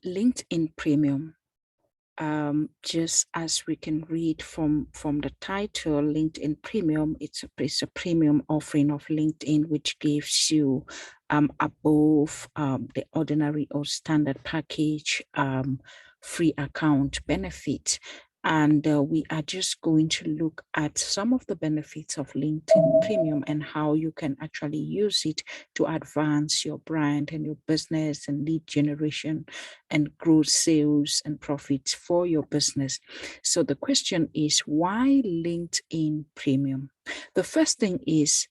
LinkedIn Premium. Just as we can read from the title, LinkedIn Premium, it's a premium offering of LinkedIn, which gives you above the ordinary or standard package free account benefit. And we are just going to look at some of the benefits of LinkedIn Premium and how you can actually use it to advance your brand and your business and lead generation and grow sales and profits for your business. So the question is, why LinkedIn Premium? The first thing is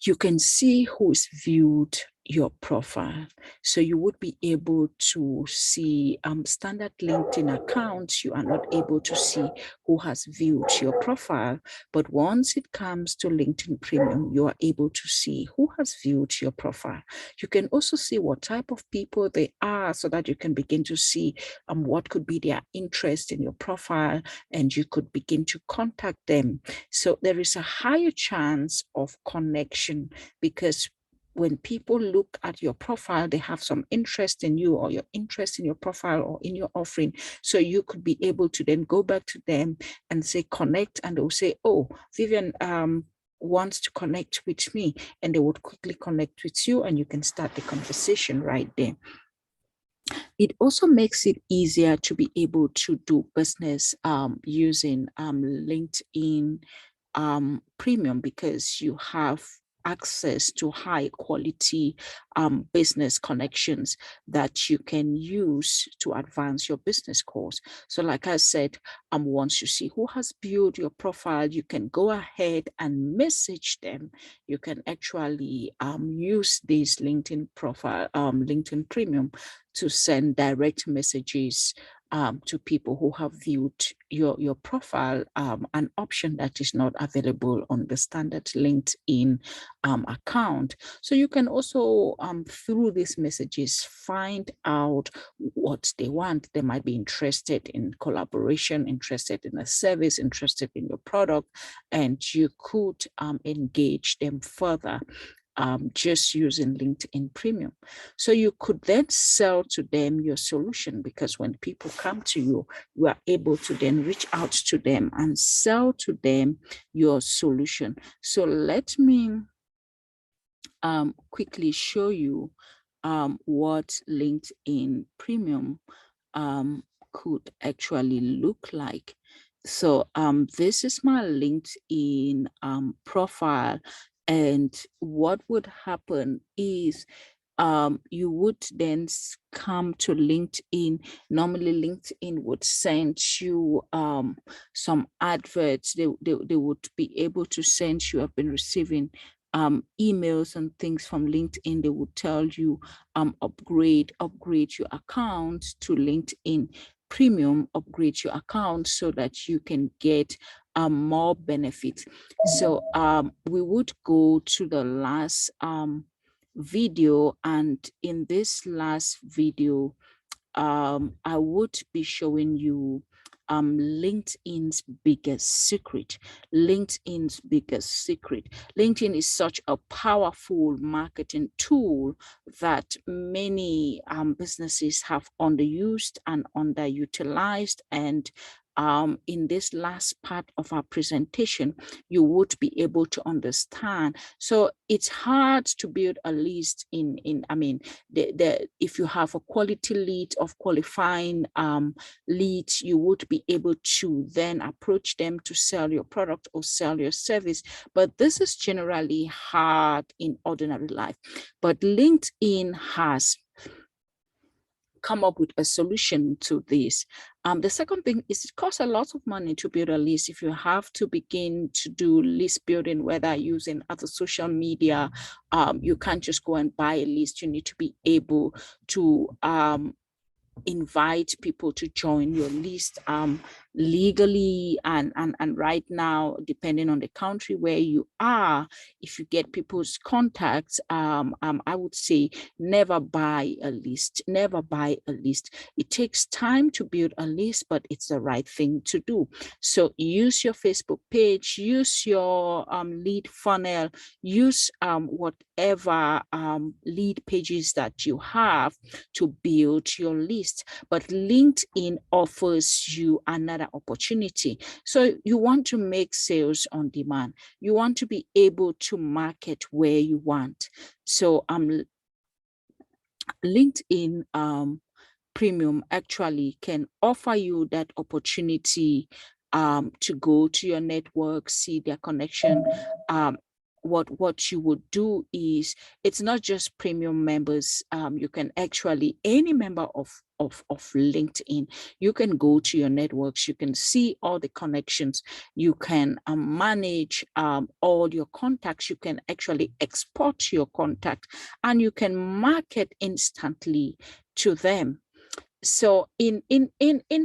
you can see who's viewed your profile. So you would be able to see standard LinkedIn accounts. You are not able to see who has viewed your profile. But once it comes to LinkedIn Premium, you are able to see who has viewed your profile. You can also see what type of people they are so that you can begin to see what could be their interest in your profile, and you could begin to contact them. So there is a higher chance of connection because when people look at your profile, they have some interest in you or your interest in your profile or in your offering. So you could be able to then go back to them and say, connect, and they'll say, oh, Vivian wants to connect with me. And they would quickly connect with you and you can start the conversation right there. It also makes it easier to be able to do business using LinkedIn Premium because you have access to high quality business connections that you can use to advance your business course. So like I said, once you see who has viewed your profile, you can go ahead and message them. You can actually use this LinkedIn profile, LinkedIn Premium, to send direct messages to people who have viewed your profile, an option that is not available on the standard LinkedIn account. So you can also, through these messages, find out what they want. They might be interested in collaboration, interested in a service, interested in your product, and you could engage them further just using LinkedIn Premium. So you could then sell to them your solution, because when people come to you, you are able to then reach out to them and sell to them your solution. So let me quickly show you what LinkedIn Premium could actually look like. So this is my LinkedIn profile. And what would happen is you would then come to LinkedIn. Normally, LinkedIn would send you some adverts. They would be able to send you, I've been receiving emails and things from LinkedIn. They would tell you upgrade your account to LinkedIn Premium, upgrade your account so that you can get more benefits. So we would go to the last video, and in this last video I would be showing you LinkedIn's biggest secret. LinkedIn's biggest secret. LinkedIn is such a powerful marketing tool that many businesses have underused and underutilized. And in this last part of our presentation, you would be able to understand. So it's hard to build a list I mean, if you have a quality lead of qualifying leads, you would be able to then approach them to sell your product or sell your service. But this is generally hard in ordinary life. But LinkedIn has come up with a solution to this. The second thing is it costs a lot of money to build a list. If you have to begin to do list building, whether using other social media, you can't just go and buy a list. You need to be able to invite people to join your list. legally and right now, depending on the country where you are, if you get people's contacts, I would say never buy a list. Never buy a list. It takes time to build a list, but it's the right thing to do. So use your Facebook page, use your lead funnel, use whatever lead pages that you have to build your list. But LinkedIn offers you another opportunity. So you want to make sales on demand. You want to be able to market where you want. So LinkedIn Premium actually can offer you that opportunity to go to your network, see their connection. What you would do is, it's not just premium members. You can actually, any member of LinkedIn, you can go to your networks, you can see all the connections, you can manage all your contacts, you can actually export your contact, and you can market instantly to them. So in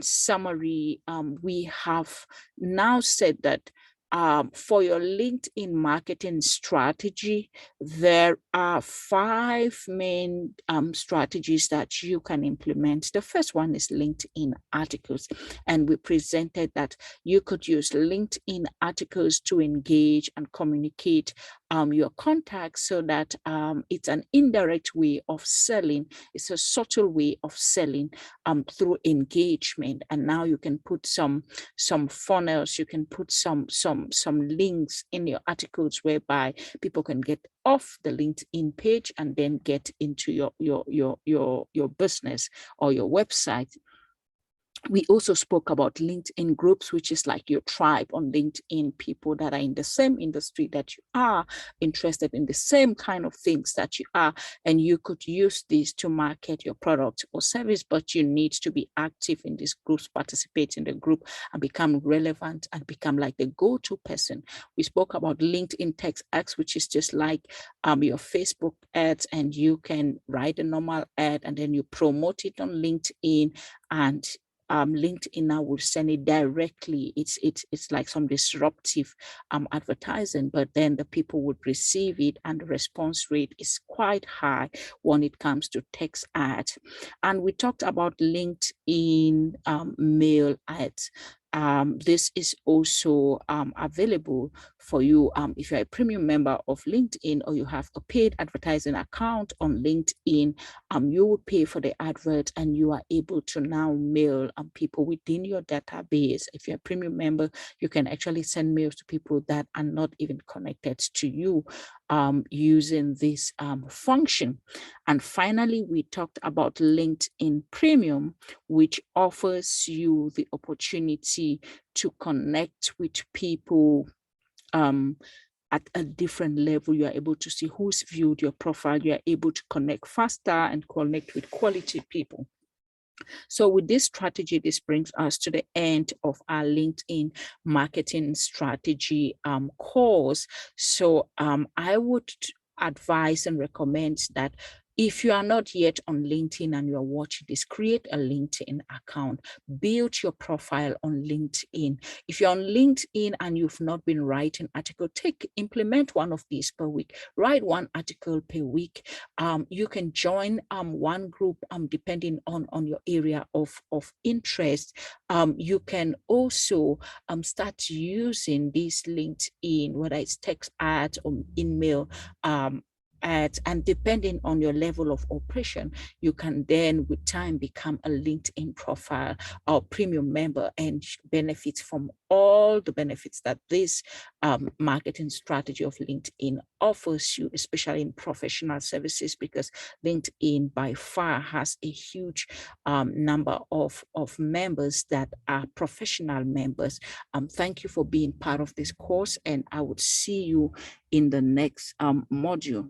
summary, we have now said that for your LinkedIn marketing strategy, there are 5 main strategies that you can implement. The first one is LinkedIn articles. And we presented that you could use LinkedIn articles to engage and communicate your contacts, so that it's an indirect way of selling. It's a subtle way of selling through engagement. And now you can put some funnels, you can put some links in your articles whereby people can get off the LinkedIn page and then get into your business or your website. We also spoke about LinkedIn groups, which is like your tribe on LinkedIn, people that are in the same industry that you are, interested in the same kind of things that you are, and you could use these to market your product or service, but you need to be active in these groups, participate in the group and become relevant and become like the go-to person. We spoke about LinkedIn Text Ads, which is just like your Facebook ads, and you can write a normal ad and then you promote it on LinkedIn, and LinkedIn now will send it directly. It's like some disruptive advertising, but then the people would receive it, and the response rate is quite high when it comes to text ads. And we talked about LinkedIn mail ads. This is also available for you if you're a premium member of LinkedIn, or you have a paid advertising account on LinkedIn. You would pay for the advert, and you are able to now mail people within your database. If you're a premium member, you can actually send mails to people that are not even connected to you using this function. And finally, we talked about LinkedIn Premium, which offers you the opportunity to connect with people at a different level. You are able to see who's viewed your profile. You are able to connect faster and connect with quality people. So with this strategy, this brings us to the end of our LinkedIn marketing strategy course. So I would advise and recommend that if you are not yet on LinkedIn and you're watching this, create a LinkedIn account, build your profile on LinkedIn. If you're on LinkedIn and you've not been writing articles, implement one of these per week. Write one article per week. You can join one group depending on your area of interest. You can also start using this LinkedIn, whether it's text ads or email ads, and depending on your level of operation, you can then with time become a LinkedIn profile or premium member and benefit from all the benefits that this marketing strategy of LinkedIn offers you, especially in professional services, because LinkedIn by far has a huge number of members that are professional members. Thank you for being part of this course, and I would see you in the next module.